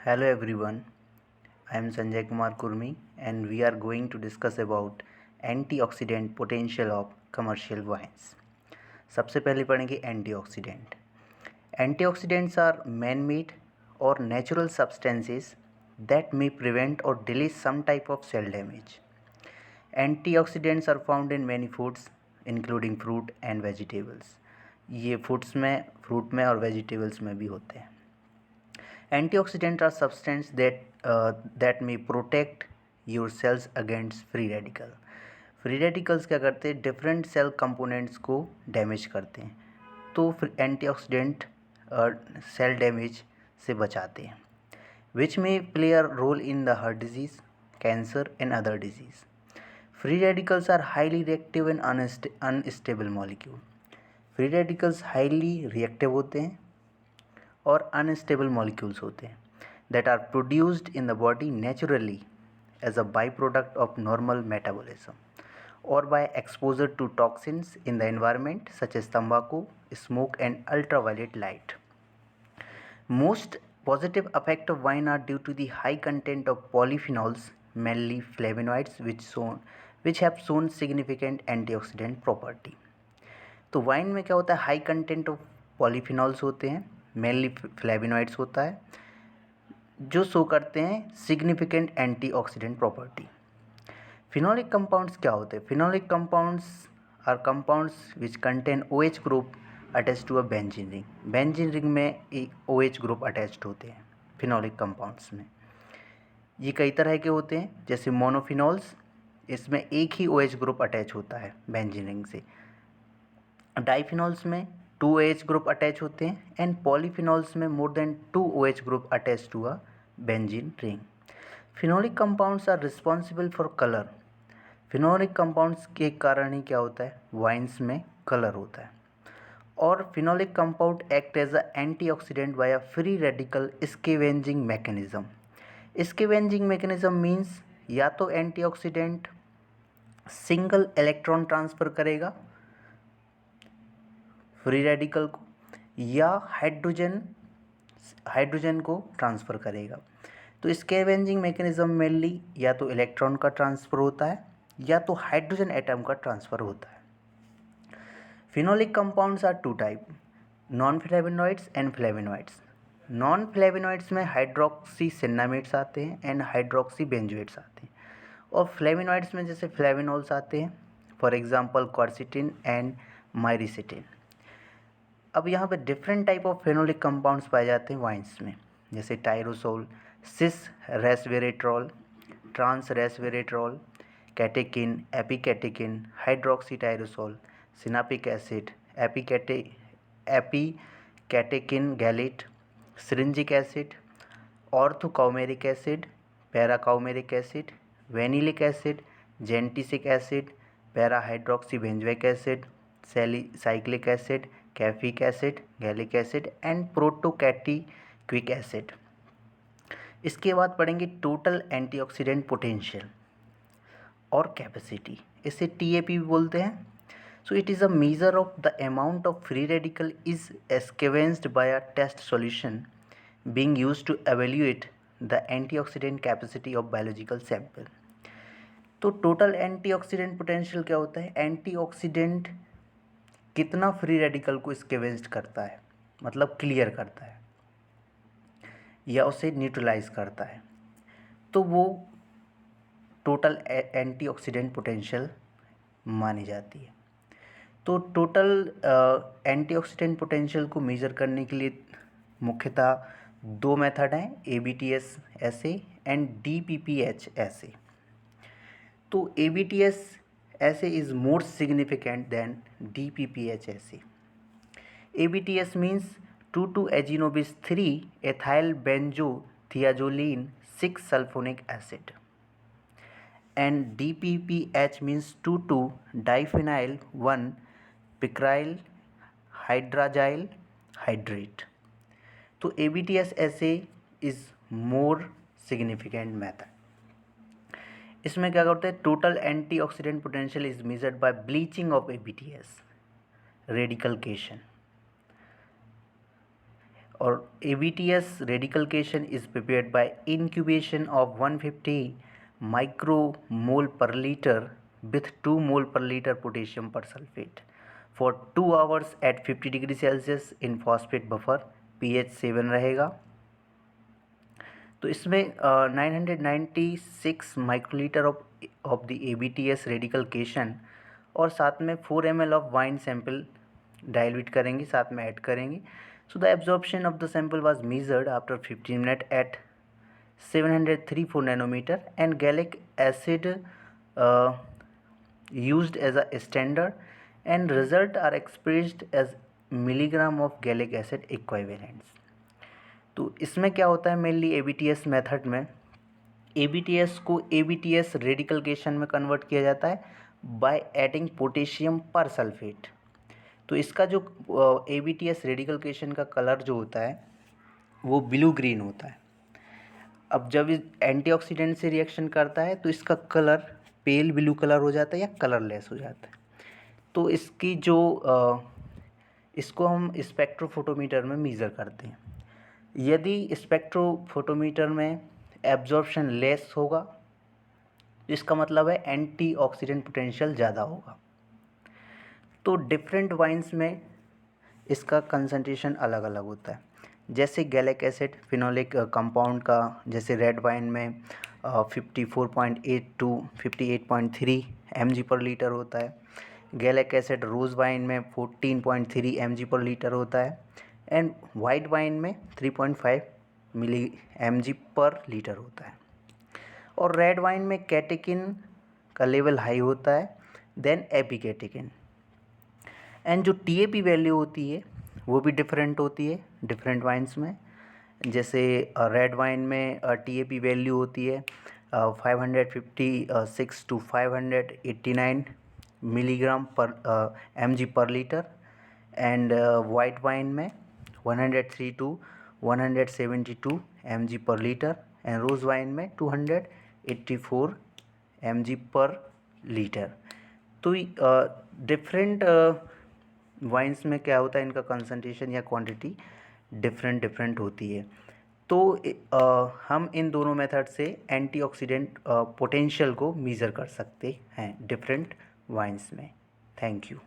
Hello everyone, I am Sanjay Kumar Kurmi and we are going to discuss about antioxidant potential of commercial wines. सबसे पहले पढ़ेंगे antioxidant. Antioxidants are man-made or natural substances that may prevent or delay some type of cell damage. Antioxidants are found in many foods including fruit and vegetables. ये foods में, fruit में और vegetables में भी होते हैं. Antioxidants are substances that may protect your cells against free radical. Free radicals क्या करते हैं? डिफरेंट सेल कंपोनेंट्स को डैमेज करते हैं, तो एंटीऑक्सीडेंट सेल डैमेज से बचाते हैं, which may play a role in the heart disease, cancer and other disease. Free radicals are highly reactive and unstable molecule. Free radicals highly reactive होते हैं और अनस्टेबल मॉलिक्यूल्स होते हैं that are produced in the body naturally as a byproduct of normal metabolism और by exposure to toxins in the environment such as तंबाकू, smoke and ultraviolet light. Most positive effects of wine are due to the high content of polyphenols, mainly flavonoids, which have shown significant antioxidant property. तो wine में क्या होता है? High content of polyphenols होते हैं, mainly फ्लेविनॉइड्स होता है, जो शो करते हैं significant antioxidant property. Phenolic compounds क्या होते हैं? Phenolic compounds are compounds which contain OH group attach to a benzene ring. Benzene ring में OH ग्रुप अटैच्ड होते हैं फिनोलिक कंपाउंड्स में. ये कई तरह के होते हैं, जैसे मोनोफिनॉल्स, इसमें एक ही OH ग्रुप अटैच होता है बेंजीन रिंग से. डाइफिनॉल्स में 2 OH ग्रुप अटैच होते हैं एंड पॉलीफिनॉल्स में more than 2 OH group attach to a benzene ring. Phenolic compounds are responsible for colour. Phenolic compounds के कारण ही क्या होता है? वाइन्स में कलर होता है. और phenolic compound act as a antioxidant by a free radical scavenging mechanism. Scavenging mechanism means या तो एंटीऑक्सीडेंट सिंगल इलेक्ट्रॉन ट्रांसफ़र करेगा फ्री रेडिकल को, या हाइड्रोजन को ट्रांसफ़र करेगा. तो स्कैवेंजिंग मैकेनिज्म मेनली या तो इलेक्ट्रॉन का ट्रांसफ़र होता है या तो हाइड्रोजन एटम का ट्रांसफ़र होता है. Phenolic compounds are 2 type, non flavonoids and flavonoids. Non flavonoids में हाइड्रोक्सी सिन्नामेट्स आते हैं एंड हाइड्रोक्सी बेंजोएट्स आते हैं. और फ्लेवोनॉइड्स में जैसे फ्लेवोनॉल्स आते हैं, for example quercetin and myricetin. अब यहाँ पे different type of phenolic compounds पाए जाते हैं वाइन्स में, जैसे tyrosol, cis resveratrol, trans resveratrol, catechin, epicatechin, hydroxy tyrosol, sinapic acid, epicatechin gallate, syringic acid, orthocoumaric acid, paracoumaric acid, vanillic acid, gentisic acid, parahydroxy benzoic acid, cyclic acid, caffeic acid, gallic acid and protocatechuic acid. इसके बाद पढ़ेंगे total antioxidant potential और capacity. इसे TAP भी बोलते हैं. So it is a measure of the amount of free radical is scavenged by a test solution being used to evaluate the antioxidant capacity of biological sample. तो total antioxidant potential क्या होता है? Antioxidant कितना free radical को स्कैवेंज्ड करता है, मतलब clear करता है या उसे न्यूट्रलाइज करता है, तो वो टोटल एंटीऑक्सीडेंट पोटेंशियल मानी जाती है. तो टोटल एंटीऑक्सीडेंट पोटेंशियल को मेज़र करने के लिए मुख्यतः 2 मेथड हैं, ABTS ऐसे एंड DPPH ऐसे. तो ABTS assay is more significant then DPPH ऐसे. ABTS means 2,2-azinovis 3-ethyl benzothiazolene 6-sulfonic acid. And DPPH means 2,2-diphenyl 1-picaryl hydrazyl hydrate. तो ABTS assay is more significant method. इसमें क्या करते हैं? Total antioxidant potential is measured by bleaching of ABTS, radical cation. और ABTS radical cation is prepared by incubation of 150 micromole per liter with 2 mole per liter potassium persulfate for 2 hours at 50 degree Celsius in phosphate buffer, pH 7 रहेगा। तो इसमें 996 microlitre of the ABTS radical cation और साथ में 4 ml of wine sample dilute करेंगे, साथ में add करेंगे। So the absorption of the sample was measured after 15 minute at 734 nanometre and gallic acid used as a standard and result are expressed as milligram of gallic acid equivalents। तो इसमें क्या होता है mainly ABTS method में, ABTS को ABTS radical केशन में convert किया जाता है बाय एडिंग पोटेशियम पर सल्फेट। तो इसका जो ABTS रेडिकल केशन का कलर जो होता है वो ब्लू ग्रीन होता है। अब जब इस एंटीऑक्सीडेंट से रिएक्शन करता है तो इसका कलर पेल ब्लू कलर हो जाता है या कलरलेस हो जाता है। तो इसकी जो इसको हम स्पेक्ट्रोफोटोमीटर में मेज़र करते हैं। यदि स्पेक्ट्रोफोटोमीटर में एब्जॉर्प्शन लेस होगा तो इसका मतलब है एंटीऑक्सीडेंट पोटेंशियल ज़्यादा होगा। तो डिफरेंट वाइन्स में इसका कंसंट्रेशन अलग अलग होता है। जैसे गैलिक एसिड फिनोलिक कंपाउंड का, जैसे रेड वाइन में 54.8 टू 58.3 mg पर लीटर होता है। गैलिक एसिड रोज़ वाइन में 14.3 mg पर लीटर होता है एंड वाइट वाइन में 3.5 मिली mg पर लीटर होता है। और रेड वाइन में कैटेकिन का लेवल हाई होता है देन एपिकेटेकिन। एंड जो TAP वैल्यू होती है वो भी डिफरेंट होती है डिफरेंट वाइन्स में। जैसे रेड वाइन में TAP वैल्यू होती है 556 टू 589 मिलीग्राम पर mg पर लीटर एंड वाइट वाइन में 103 टू 172 mg पर लीटर एंड रोज़ वाइन में 284 mg पर लीटर। तो डिफरेंट वाइन्स में क्या होता है, इनका कंसंट्रेशन या क्वांटिटी डिफरेंट होती है। तो हम इन दोनों मेथड से एंटीऑक्सीडेंट पोटेंशियल को मेज़र कर सकते हैं डिफरेंट वाइन्स में। Thank you.